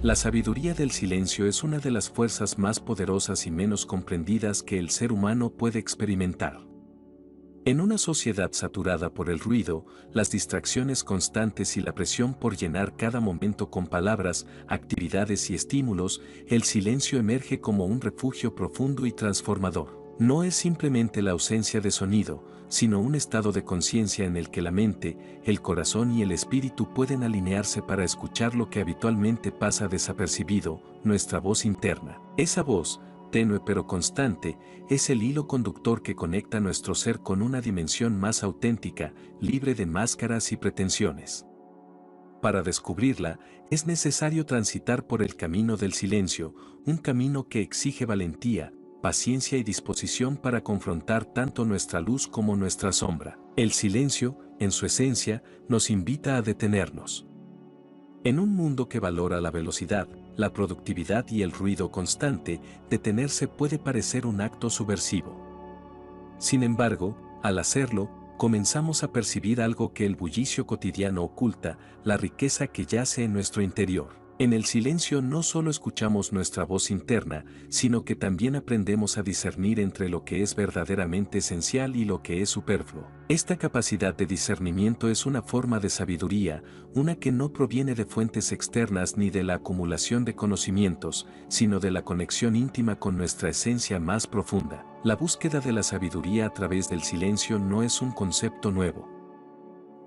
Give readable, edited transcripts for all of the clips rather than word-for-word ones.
La sabiduría del silencio es una de las fuerzas más poderosas y menos comprendidas que el ser humano puede experimentar. En una sociedad saturada por el ruido, las distracciones constantes y la presión por llenar cada momento con palabras, actividades y estímulos, el silencio emerge como un refugio profundo y transformador. No es simplemente la ausencia de sonido, sino un estado de conciencia en el que la mente, el corazón y el espíritu pueden alinearse para escuchar lo que habitualmente pasa desapercibido, nuestra voz interna. Esa voz, tenue pero constante, es el hilo conductor que conecta nuestro ser con una dimensión más auténtica, libre de máscaras y pretensiones. Para descubrirla, es necesario transitar por el camino del silencio, un camino que exige valentía, paciencia y disposición para confrontar tanto nuestra luz como nuestra sombra. El silencio, en su esencia, nos invita a detenernos. En un mundo que valora la velocidad, la productividad y el ruido constante, detenerse puede parecer un acto subversivo. Sin embargo, al hacerlo, comenzamos a percibir algo que el bullicio cotidiano oculta, la riqueza que yace en nuestro interior. En el silencio no solo escuchamos nuestra voz interna, sino que también aprendemos a discernir entre lo que es verdaderamente esencial y lo que es superfluo. Esta capacidad de discernimiento es una forma de sabiduría, una que no proviene de fuentes externas ni de la acumulación de conocimientos, sino de la conexión íntima con nuestra esencia más profunda. La búsqueda de la sabiduría a través del silencio no es un concepto nuevo.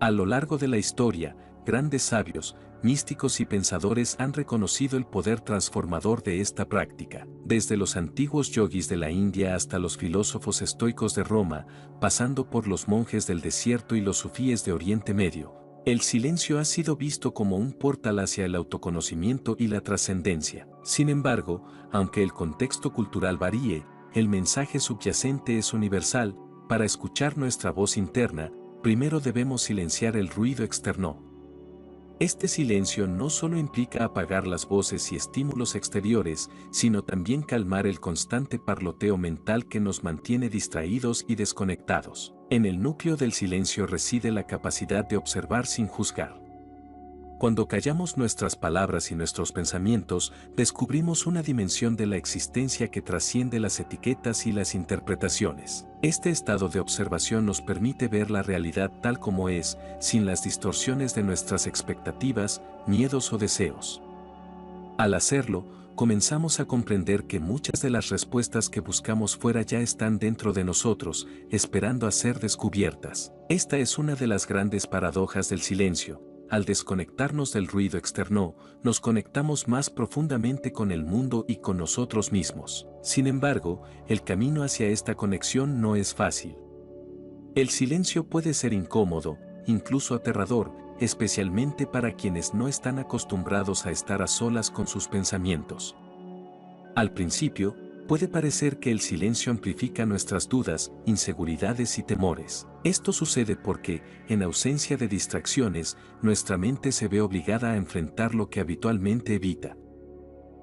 A lo largo de la historia, grandes sabios, místicos y pensadores han reconocido el poder transformador de esta práctica. Desde los antiguos yogis de la India hasta los filósofos estoicos de Roma, pasando por los monjes del desierto y los sufíes de Oriente Medio, el silencio ha sido visto como un portal hacia el autoconocimiento y la trascendencia. Sin embargo, aunque el contexto cultural varíe, el mensaje subyacente es universal. Para escuchar nuestra voz interna, primero debemos silenciar el ruido externo. Este silencio no solo implica apagar las voces y estímulos exteriores, sino también calmar el constante parloteo mental que nos mantiene distraídos y desconectados. En el núcleo del silencio reside la capacidad de observar sin juzgar. Cuando callamos nuestras palabras y nuestros pensamientos, descubrimos una dimensión de la existencia que trasciende las etiquetas y las interpretaciones. Este estado de observación nos permite ver la realidad tal como es, sin las distorsiones de nuestras expectativas, miedos o deseos. Al hacerlo, comenzamos a comprender que muchas de las respuestas que buscamos fuera ya están dentro de nosotros, esperando a ser descubiertas. Esta es una de las grandes paradojas del silencio. Al desconectarnos del ruido externo, nos conectamos más profundamente con el mundo y con nosotros mismos. Sin embargo, el camino hacia esta conexión no es fácil. El silencio puede ser incómodo, incluso aterrador, especialmente para quienes no están acostumbrados a estar a solas con sus pensamientos. Al principio, puede parecer que el silencio amplifica nuestras dudas, inseguridades y temores. Esto sucede porque, en ausencia de distracciones, nuestra mente se ve obligada a enfrentar lo que habitualmente evita.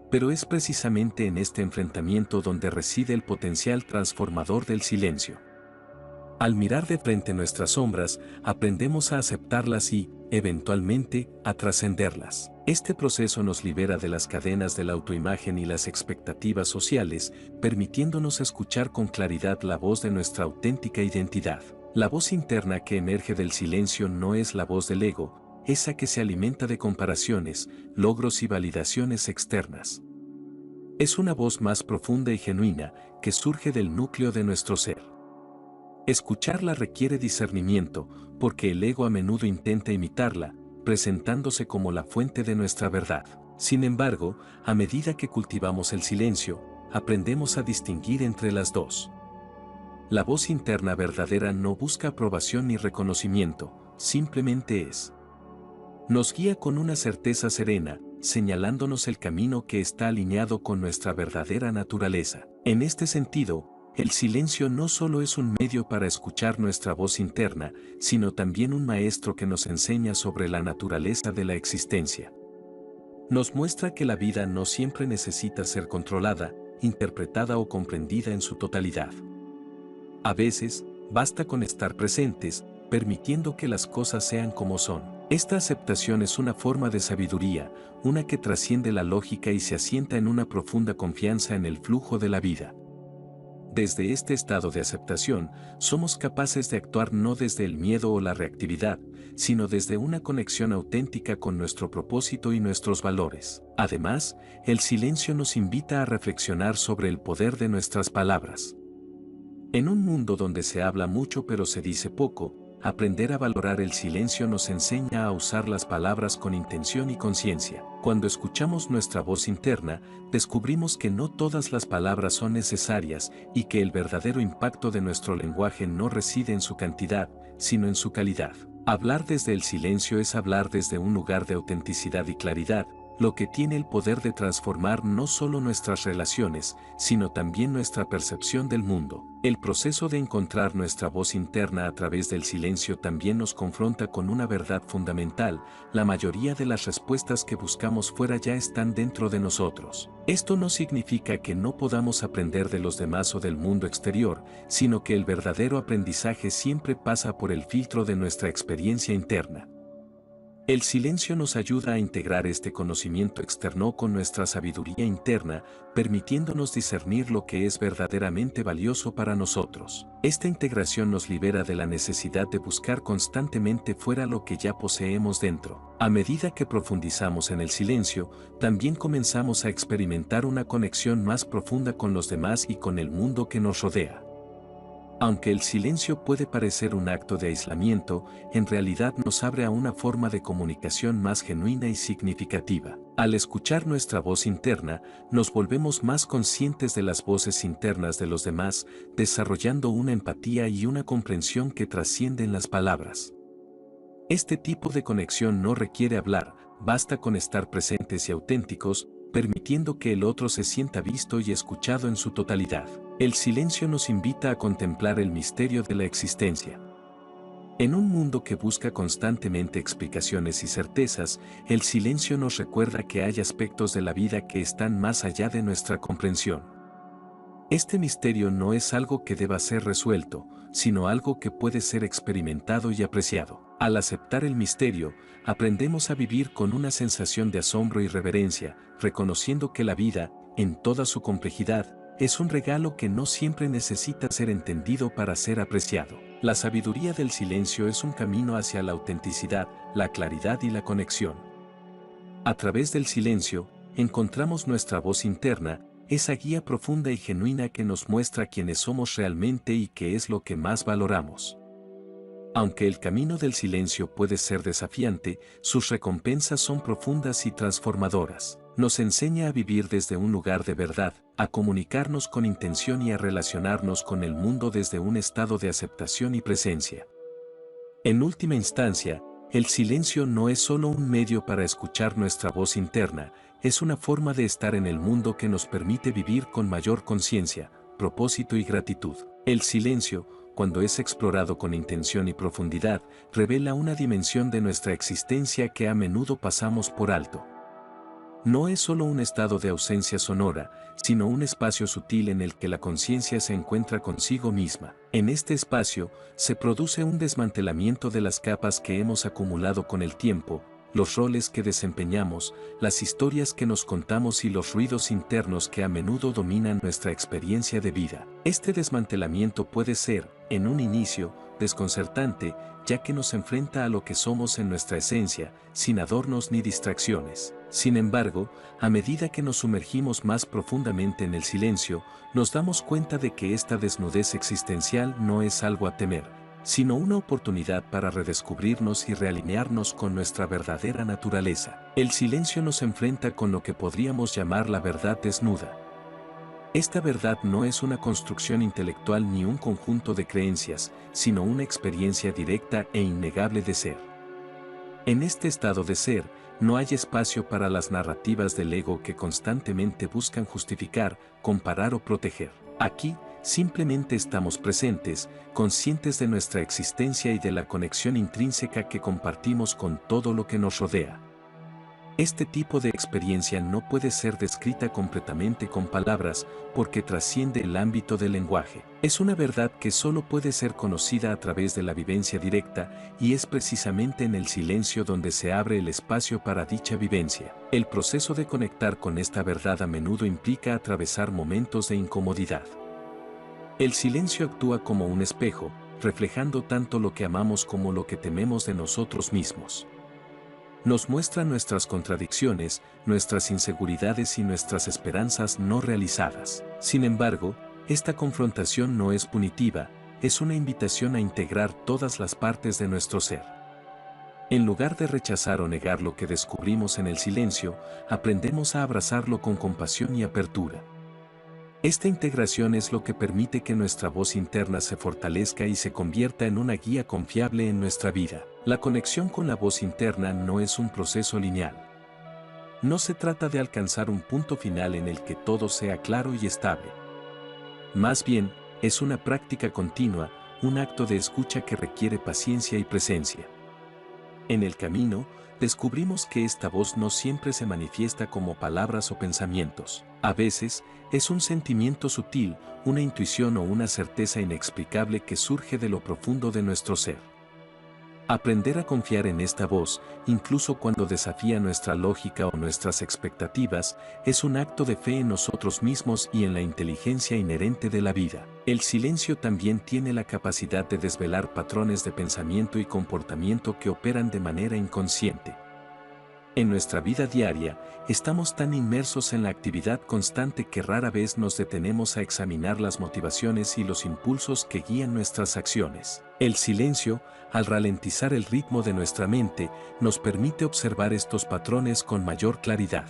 Pero es precisamente en este enfrentamiento donde reside el potencial transformador del silencio. Al mirar de frente nuestras sombras, aprendemos a aceptarlas y, eventualmente, a trascenderlas. Este proceso nos libera de las cadenas de la autoimagen y las expectativas sociales, permitiéndonos escuchar con claridad la voz de nuestra auténtica identidad. La voz interna que emerge del silencio no es la voz del ego, esa que se alimenta de comparaciones, logros y validaciones externas. Es una voz más profunda y genuina, que surge del núcleo de nuestro ser. Escucharla requiere discernimiento, porque el ego a menudo intenta imitarla, presentándose como la fuente de nuestra verdad. Sin embargo, a medida que cultivamos el silencio, aprendemos a distinguir entre las dos. La voz interna verdadera no busca aprobación ni reconocimiento, simplemente es. Nos guía con una certeza serena, señalándonos el camino que está alineado con nuestra verdadera naturaleza. En este sentido, el silencio no solo es un medio para escuchar nuestra voz interna, sino también un maestro que nos enseña sobre la naturaleza de la existencia. Nos muestra que la vida no siempre necesita ser controlada, interpretada o comprendida en su totalidad. A veces, basta con estar presentes, permitiendo que las cosas sean como son. Esta aceptación es una forma de sabiduría, una que trasciende la lógica y se asienta en una profunda confianza en el flujo de la vida. Desde este estado de aceptación, somos capaces de actuar no desde el miedo o la reactividad, sino desde una conexión auténtica con nuestro propósito y nuestros valores. Además, el silencio nos invita a reflexionar sobre el poder de nuestras palabras. En un mundo donde se habla mucho pero se dice poco, aprender a valorar el silencio nos enseña a usar las palabras con intención y conciencia. Cuando escuchamos nuestra voz interna, descubrimos que no todas las palabras son necesarias y que el verdadero impacto de nuestro lenguaje no reside en su cantidad, sino en su calidad. Hablar desde el silencio es hablar desde un lugar de autenticidad y claridad, lo que tiene el poder de transformar no solo nuestras relaciones, sino también nuestra percepción del mundo. El proceso de encontrar nuestra voz interna a través del silencio también nos confronta con una verdad fundamental: la mayoría de las respuestas que buscamos fuera ya están dentro de nosotros. Esto no significa que no podamos aprender de los demás o del mundo exterior, sino que el verdadero aprendizaje siempre pasa por el filtro de nuestra experiencia interna. El silencio nos ayuda a integrar este conocimiento externo con nuestra sabiduría interna, permitiéndonos discernir lo que es verdaderamente valioso para nosotros. Esta integración nos libera de la necesidad de buscar constantemente fuera lo que ya poseemos dentro. A medida que profundizamos en el silencio, también comenzamos a experimentar una conexión más profunda con los demás y con el mundo que nos rodea. Aunque el silencio puede parecer un acto de aislamiento, en realidad nos abre a una forma de comunicación más genuina y significativa. Al escuchar nuestra voz interna, nos volvemos más conscientes de las voces internas de los demás, desarrollando una empatía y una comprensión que trascienden las palabras. Este tipo de conexión no requiere hablar, basta con estar presentes y auténticos, permitiendo que el otro se sienta visto y escuchado en su totalidad. El silencio nos invita a contemplar el misterio de la existencia. En un mundo que busca constantemente explicaciones y certezas, el silencio nos recuerda que hay aspectos de la vida que están más allá de nuestra comprensión. Este misterio no es algo que deba ser resuelto, sino algo que puede ser experimentado y apreciado. Al aceptar el misterio, aprendemos a vivir con una sensación de asombro y reverencia, reconociendo que la vida, en toda su complejidad, es un regalo que no siempre necesita ser entendido para ser apreciado. La sabiduría del silencio es un camino hacia la autenticidad, la claridad y la conexión. A través del silencio, encontramos nuestra voz interna, esa guía profunda y genuina que nos muestra quiénes somos realmente y qué es lo que más valoramos. Aunque el camino del silencio puede ser desafiante, sus recompensas son profundas y transformadoras. Nos enseña a vivir desde un lugar de verdad, a comunicarnos con intención y a relacionarnos con el mundo desde un estado de aceptación y presencia. En última instancia, el silencio no es solo un medio para escuchar nuestra voz interna, es una forma de estar en el mundo que nos permite vivir con mayor conciencia, propósito y gratitud. El silencio, cuando es explorado con intención y profundidad, revela una dimensión de nuestra existencia que a menudo pasamos por alto. No es solo un estado de ausencia sonora, sino un espacio sutil en el que la conciencia se encuentra consigo misma. En este espacio, se produce un desmantelamiento de las capas que hemos acumulado con el tiempo, los roles que desempeñamos, las historias que nos contamos y los ruidos internos que a menudo dominan nuestra experiencia de vida. Este desmantelamiento puede ser, en un inicio, desconcertante, ya que nos enfrenta a lo que somos en nuestra esencia, sin adornos ni distracciones. Sin embargo, a medida que nos sumergimos más profundamente en el silencio, nos damos cuenta de que esta desnudez existencial no es algo a temer, sino una oportunidad para redescubrirnos y realinearnos con nuestra verdadera naturaleza. El silencio nos enfrenta con lo que podríamos llamar la verdad desnuda. Esta verdad no es una construcción intelectual ni un conjunto de creencias, sino una experiencia directa e innegable de ser. En este estado de ser, no hay espacio para las narrativas del ego que constantemente buscan justificar, comparar o proteger. Aquí, simplemente estamos presentes, conscientes de nuestra existencia y de la conexión intrínseca que compartimos con todo lo que nos rodea. Este tipo de experiencia no puede ser descrita completamente con palabras porque trasciende el ámbito del lenguaje. Es una verdad que solo puede ser conocida a través de la vivencia directa, y es precisamente en el silencio donde se abre el espacio para dicha vivencia. El proceso de conectar con esta verdad a menudo implica atravesar momentos de incomodidad. El silencio actúa como un espejo, reflejando tanto lo que amamos como lo que tememos de nosotros mismos. Nos muestra nuestras contradicciones, nuestras inseguridades y nuestras esperanzas no realizadas. Sin embargo, esta confrontación no es punitiva, es una invitación a integrar todas las partes de nuestro ser. En lugar de rechazar o negar lo que descubrimos en el silencio, aprendemos a abrazarlo con compasión y apertura. Esta integración es lo que permite que nuestra voz interna se fortalezca y se convierta en una guía confiable en nuestra vida. La conexión con la voz interna no es un proceso lineal. No se trata de alcanzar un punto final en el que todo sea claro y estable. Más bien, es una práctica continua, un acto de escucha que requiere paciencia y presencia. En el camino, descubrimos que esta voz no siempre se manifiesta como palabras o pensamientos. A veces, es un sentimiento sutil, una intuición o una certeza inexplicable que surge de lo profundo de nuestro ser. Aprender a confiar en esta voz, incluso cuando desafía nuestra lógica o nuestras expectativas, es un acto de fe en nosotros mismos y en la inteligencia inherente de la vida. El silencio también tiene la capacidad de desvelar patrones de pensamiento y comportamiento que operan de manera inconsciente. En nuestra vida diaria, estamos tan inmersos en la actividad constante que rara vez nos detenemos a examinar las motivaciones y los impulsos que guían nuestras acciones. El silencio, al ralentizar el ritmo de nuestra mente, nos permite observar estos patrones con mayor claridad.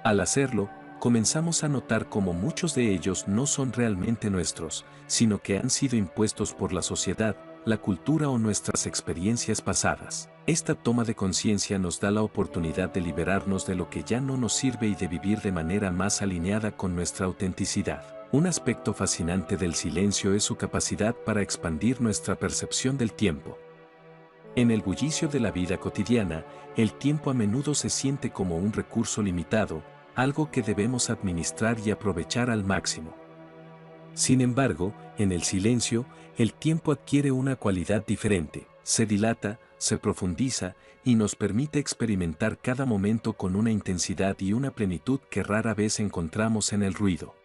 Al hacerlo, comenzamos a notar cómo muchos de ellos no son realmente nuestros, sino que han sido impuestos por la sociedad, la cultura o nuestras experiencias pasadas. Esta toma de conciencia nos da la oportunidad de liberarnos de lo que ya no nos sirve y de vivir de manera más alineada con nuestra autenticidad. Un aspecto fascinante del silencio es su capacidad para expandir nuestra percepción del tiempo. En el bullicio de la vida cotidiana, el tiempo a menudo se siente como un recurso limitado, algo que debemos administrar y aprovechar al máximo. Sin embargo, en el silencio, el tiempo adquiere una cualidad diferente, se dilata, se profundiza y nos permite experimentar cada momento con una intensidad y una plenitud que rara vez encontramos en el ruido.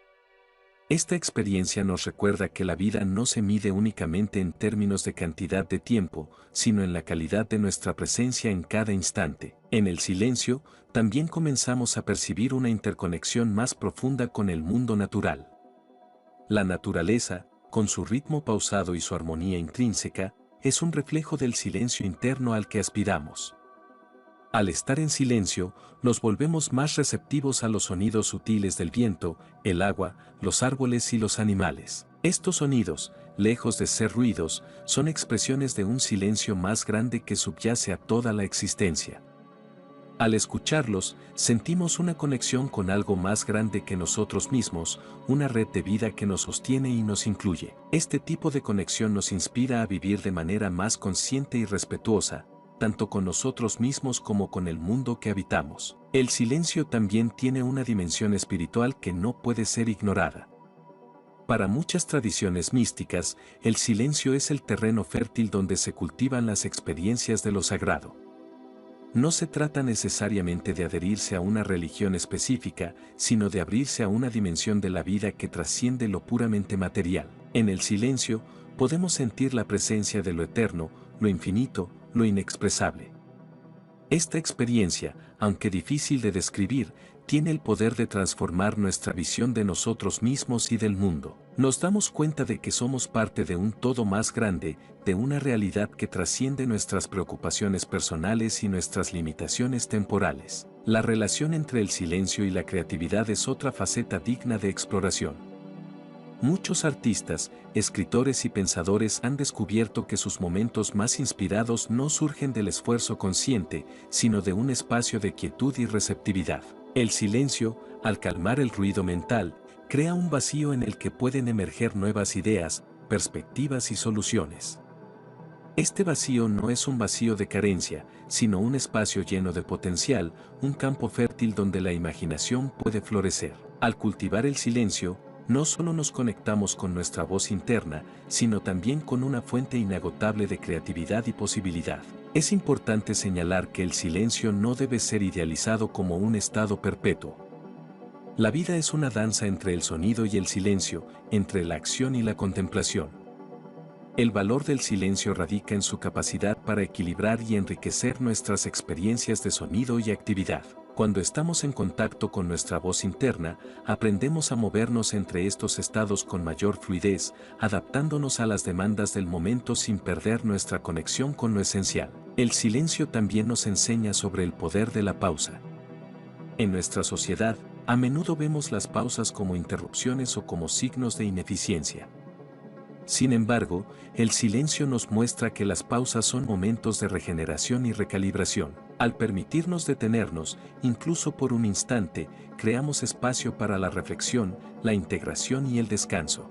Esta experiencia nos recuerda que la vida no se mide únicamente en términos de cantidad de tiempo, sino en la calidad de nuestra presencia en cada instante. En el silencio, también comenzamos a percibir una interconexión más profunda con el mundo natural. La naturaleza, con su ritmo pausado y su armonía intrínseca, es un reflejo del silencio interno al que aspiramos. Al estar en silencio, nos volvemos más receptivos a los sonidos sutiles del viento, el agua, los árboles y los animales. Estos sonidos, lejos de ser ruidos, son expresiones de un silencio más grande que subyace a toda la existencia. Al escucharlos, sentimos una conexión con algo más grande que nosotros mismos, una red de vida que nos sostiene y nos incluye. Este tipo de conexión nos inspira a vivir de manera más consciente y respetuosa, tanto con nosotros mismos como con el mundo que habitamos. El silencio también tiene una dimensión espiritual que no puede ser ignorada. Para muchas tradiciones místicas, el silencio es el terreno fértil donde se cultivan las experiencias de lo sagrado. No se trata necesariamente de adherirse a una religión específica, sino de abrirse a una dimensión de la vida que trasciende lo puramente material. En el silencio, podemos sentir la presencia de lo eterno, lo infinito, lo inexpresable. Esta experiencia, aunque difícil de describir, tiene el poder de transformar nuestra visión de nosotros mismos y del mundo. Nos damos cuenta de que somos parte de un todo más grande, de una realidad que trasciende nuestras preocupaciones personales y nuestras limitaciones temporales. La relación entre el silencio y la creatividad es otra faceta digna de exploración. Muchos artistas, escritores y pensadores han descubierto que sus momentos más inspirados no surgen del esfuerzo consciente, sino de un espacio de quietud y receptividad. El silencio, al calmar el ruido mental, crea un vacío en el que pueden emerger nuevas ideas, perspectivas y soluciones. Este vacío no es un vacío de carencia, sino un espacio lleno de potencial, un campo fértil donde la imaginación puede florecer. Al cultivar el silencio, no solo nos conectamos con nuestra voz interna, sino también con una fuente inagotable de creatividad y posibilidad. Es importante señalar que el silencio no debe ser idealizado como un estado perpetuo. La vida es una danza entre el sonido y el silencio, entre la acción y la contemplación. El valor del silencio radica en su capacidad para equilibrar y enriquecer nuestras experiencias de sonido y actividad. Cuando estamos en contacto con nuestra voz interna, aprendemos a movernos entre estos estados con mayor fluidez, adaptándonos a las demandas del momento sin perder nuestra conexión con lo esencial. El silencio también nos enseña sobre el poder de la pausa. En nuestra sociedad, a menudo vemos las pausas como interrupciones o como signos de ineficiencia. Sin embargo, el silencio nos muestra que las pausas son momentos de regeneración y recalibración. Al permitirnos detenernos, incluso por un instante, creamos espacio para la reflexión, la integración y el descanso.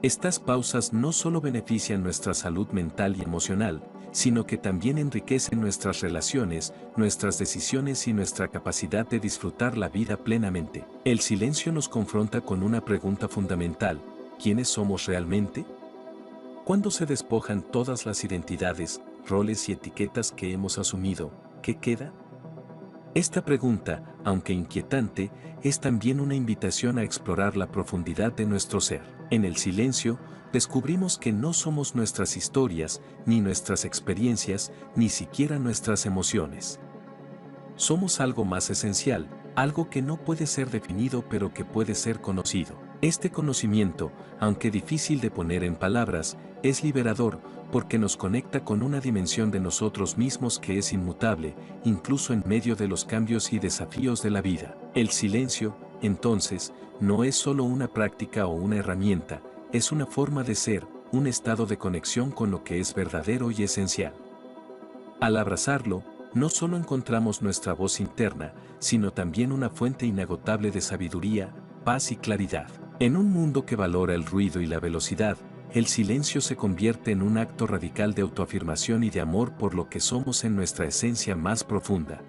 Estas pausas no solo benefician nuestra salud mental y emocional, sino que también enriquecen nuestras relaciones, nuestras decisiones y nuestra capacidad de disfrutar la vida plenamente. El silencio nos confronta con una pregunta fundamental: ¿quiénes somos realmente? Cuando se despojan todas las identidades, roles y etiquetas que hemos asumido, ¿qué queda? Esta pregunta, aunque inquietante, es también una invitación a explorar la profundidad de nuestro ser. En el silencio, descubrimos que no somos nuestras historias, ni nuestras experiencias, ni siquiera nuestras emociones. Somos algo más esencial, algo que no puede ser definido pero que puede ser conocido. Este conocimiento, aunque difícil de poner en palabras, es liberador porque nos conecta con una dimensión de nosotros mismos que es inmutable, incluso en medio de los cambios y desafíos de la vida. El silencio, entonces, no es solo una práctica o una herramienta, es una forma de ser, un estado de conexión con lo que es verdadero y esencial. Al abrazarlo, no solo encontramos nuestra voz interna, sino también una fuente inagotable de sabiduría, paz y claridad. En un mundo que valora el ruido y la velocidad, el silencio se convierte en un acto radical de autoafirmación y de amor por lo que somos en nuestra esencia más profunda.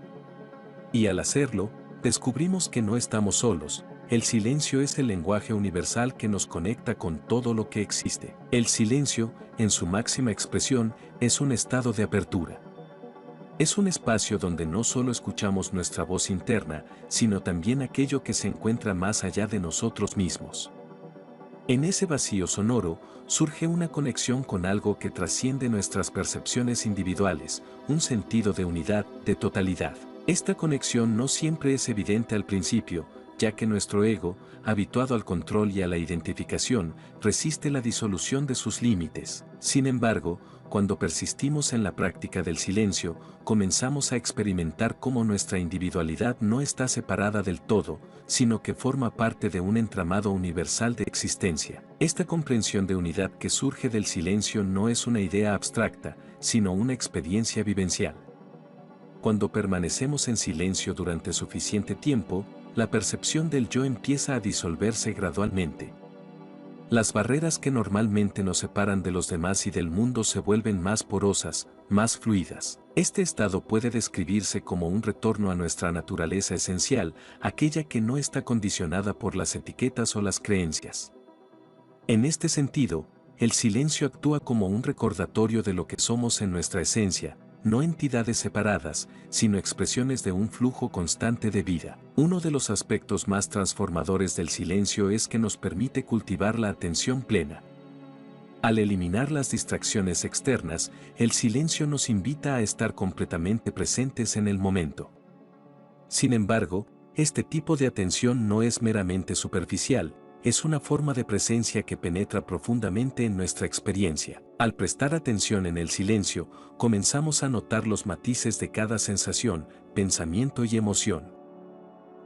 Y al hacerlo, descubrimos que no estamos solos. El silencio es el lenguaje universal que nos conecta con todo lo que existe. El silencio, en su máxima expresión, es un estado de apertura. Es un espacio donde no solo escuchamos nuestra voz interna, sino también aquello que se encuentra más allá de nosotros mismos. En ese vacío sonoro, surge una conexión con algo que trasciende nuestras percepciones individuales, un sentido de unidad, de totalidad. Esta conexión no siempre es evidente al principio, ya que nuestro ego, habituado al control y a la identificación, resiste la disolución de sus límites. Sin embargo, cuando persistimos en la práctica del silencio, comenzamos a experimentar cómo nuestra individualidad no está separada del todo, sino que forma parte de un entramado universal de existencia. Esta comprensión de unidad que surge del silencio no es una idea abstracta, sino una experiencia vivencial. Cuando permanecemos en silencio durante suficiente tiempo, la percepción del yo empieza a disolverse gradualmente. Las barreras que normalmente nos separan de los demás y del mundo se vuelven más porosas, más fluidas. Este estado puede describirse como un retorno a nuestra naturaleza esencial, aquella que no está condicionada por las etiquetas o las creencias. En este sentido, el silencio actúa como un recordatorio de lo que somos en nuestra esencia, no entidades separadas, sino expresiones de un flujo constante de vida. Uno de los aspectos más transformadores del silencio es que nos permite cultivar la atención plena. Al eliminar las distracciones externas, el silencio nos invita a estar completamente presentes en el momento. Sin embargo, este tipo de atención no es meramente superficial, es una forma de presencia que penetra profundamente en nuestra experiencia. Al prestar atención en el silencio, comenzamos a notar los matices de cada sensación, pensamiento y emoción.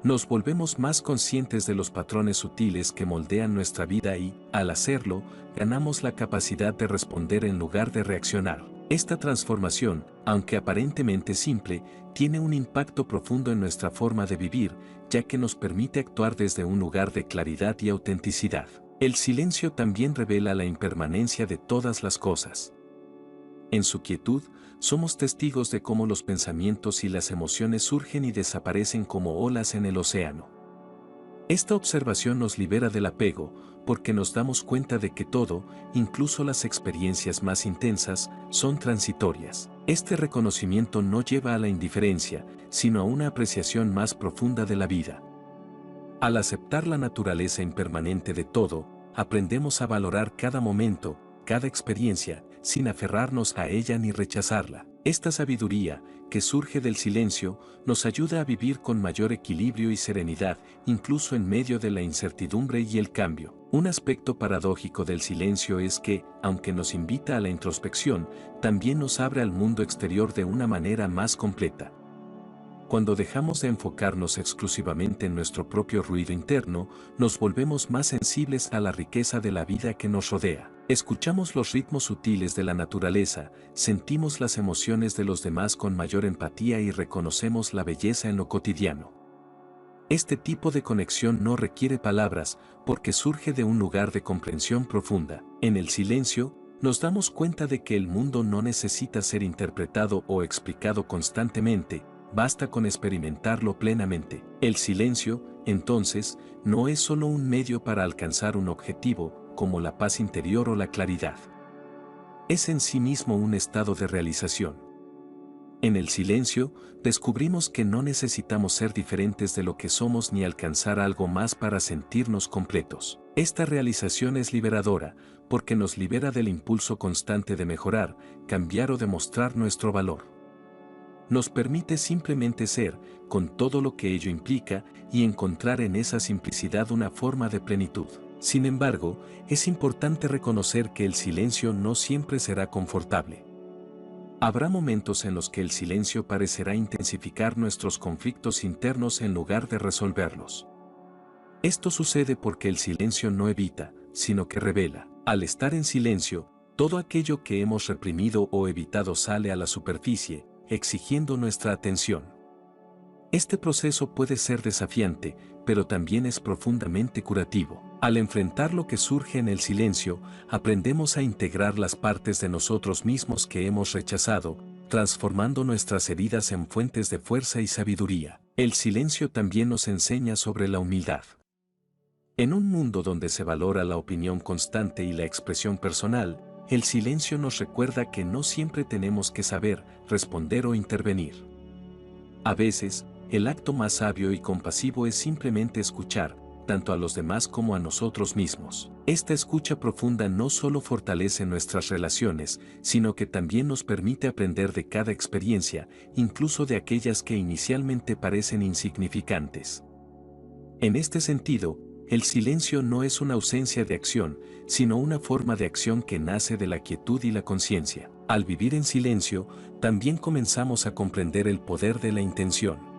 Nos volvemos más conscientes de los patrones sutiles que moldean nuestra vida y, al hacerlo, ganamos la capacidad de responder en lugar de reaccionar. Esta transformación, aunque aparentemente simple, tiene un impacto profundo en nuestra forma de vivir, ya que nos permite actuar desde un lugar de claridad y autenticidad. El silencio también revela la impermanencia de todas las cosas. En su quietud, somos testigos de cómo los pensamientos y las emociones surgen y desaparecen como olas en el océano. Esta observación nos libera del apego, porque nos damos cuenta de que todo, incluso las experiencias más intensas, son transitorias. Este reconocimiento no lleva a la indiferencia, sino a una apreciación más profunda de la vida. Al aceptar la naturaleza impermanente de todo, aprendemos a valorar cada momento, cada experiencia, sin aferrarnos a ella ni rechazarla. Esta sabiduría, que surge del silencio, nos ayuda a vivir con mayor equilibrio y serenidad, incluso en medio de la incertidumbre y el cambio. Un aspecto paradójico del silencio es que, aunque nos invita a la introspección, también nos abre al mundo exterior de una manera más completa. Cuando dejamos de enfocarnos exclusivamente en nuestro propio ruido interno, nos volvemos más sensibles a la riqueza de la vida que nos rodea. Escuchamos los ritmos sutiles de la naturaleza, sentimos las emociones de los demás con mayor empatía y reconocemos la belleza en lo cotidiano. Este tipo de conexión no requiere palabras, porque surge de un lugar de comprensión profunda. En el silencio, nos damos cuenta de que el mundo no necesita ser interpretado o explicado constantemente, basta con experimentarlo plenamente. El silencio, entonces, no es solo un medio para alcanzar un objetivo, como la paz interior o la claridad. Es en sí mismo un estado de realización. En el silencio, descubrimos que no necesitamos ser diferentes de lo que somos ni alcanzar algo más para sentirnos completos. Esta realización es liberadora, porque nos libera del impulso constante de mejorar, cambiar o demostrar nuestro valor. Nos permite simplemente ser, con todo lo que ello implica, y encontrar en esa simplicidad una forma de plenitud. Sin embargo, es importante reconocer que el silencio no siempre será confortable. Habrá momentos en los que el silencio parecerá intensificar nuestros conflictos internos en lugar de resolverlos. Esto sucede porque el silencio no evita, sino que revela. Al estar en silencio, todo aquello que hemos reprimido o evitado sale a la superficie, exigiendo nuestra atención. Este proceso puede ser desafiante, pero también es profundamente curativo. Al enfrentar lo que surge en el silencio, aprendemos a integrar las partes de nosotros mismos que hemos rechazado, transformando nuestras heridas en fuentes de fuerza y sabiduría. El silencio también nos enseña sobre la humildad. En un mundo donde se valora la opinión constante y la expresión personal, el silencio nos recuerda que no siempre tenemos que saber, responder o intervenir. A veces, el acto más sabio y compasivo es simplemente escuchar, tanto a los demás como a nosotros mismos. Esta escucha profunda no solo fortalece nuestras relaciones, sino que también nos permite aprender de cada experiencia, incluso de aquellas que inicialmente parecen insignificantes. En este sentido, el silencio no es una ausencia de acción, sino una forma de acción que nace de la quietud y la conciencia. Al vivir en silencio, también comenzamos a comprender el poder de la intención.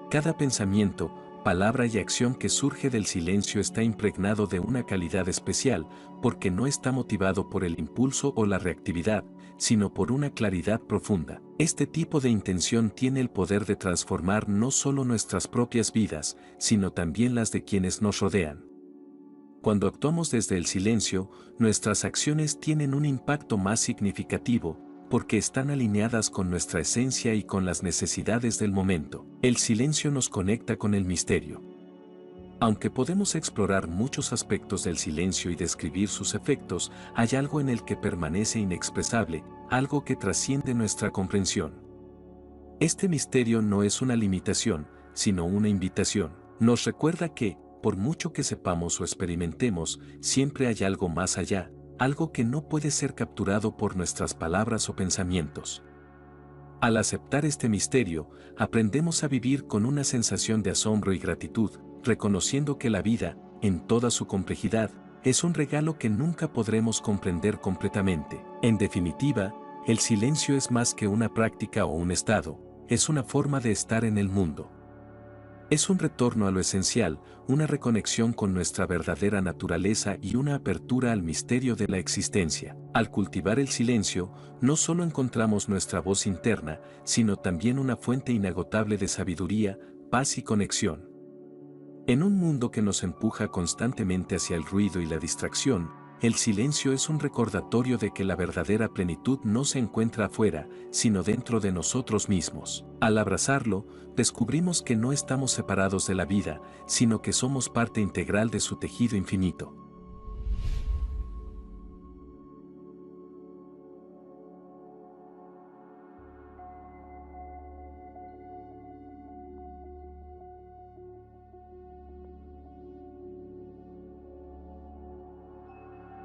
Cada pensamiento, palabra y acción que surge del silencio está impregnado de una calidad especial, porque no está motivado por el impulso o la reactividad, sino por una claridad profunda. Este tipo de intención tiene el poder de transformar no solo nuestras propias vidas, sino también las de quienes nos rodean. Cuando actuamos desde el silencio, nuestras acciones tienen un impacto más significativo, porque están alineadas con nuestra esencia y con las necesidades del momento. El silencio nos conecta con el misterio. Aunque podemos explorar muchos aspectos del silencio y describir sus efectos, hay algo en el que permanece inexpresable, algo que trasciende nuestra comprensión. Este misterio no es una limitación, sino una invitación. Nos recuerda que, por mucho que sepamos o experimentemos, siempre hay algo más allá, algo que no puede ser capturado por nuestras palabras o pensamientos. Al aceptar este misterio, aprendemos a vivir con una sensación de asombro y gratitud, reconociendo que la vida, en toda su complejidad, es un regalo que nunca podremos comprender completamente. En definitiva, el silencio es más que una práctica o un estado, es una forma de estar en el mundo. Es un retorno a lo esencial, una reconexión con nuestra verdadera naturaleza y una apertura al misterio de la existencia. Al cultivar el silencio, no solo encontramos nuestra voz interna, sino también una fuente inagotable de sabiduría, paz y conexión. En un mundo que nos empuja constantemente hacia el ruido y la distracción, El silencio es un recordatorio de que la verdadera plenitud no se encuentra afuera, sino dentro de nosotros mismos. Al abrazarlo, descubrimos que no estamos separados de la vida, sino que somos parte integral de su tejido infinito.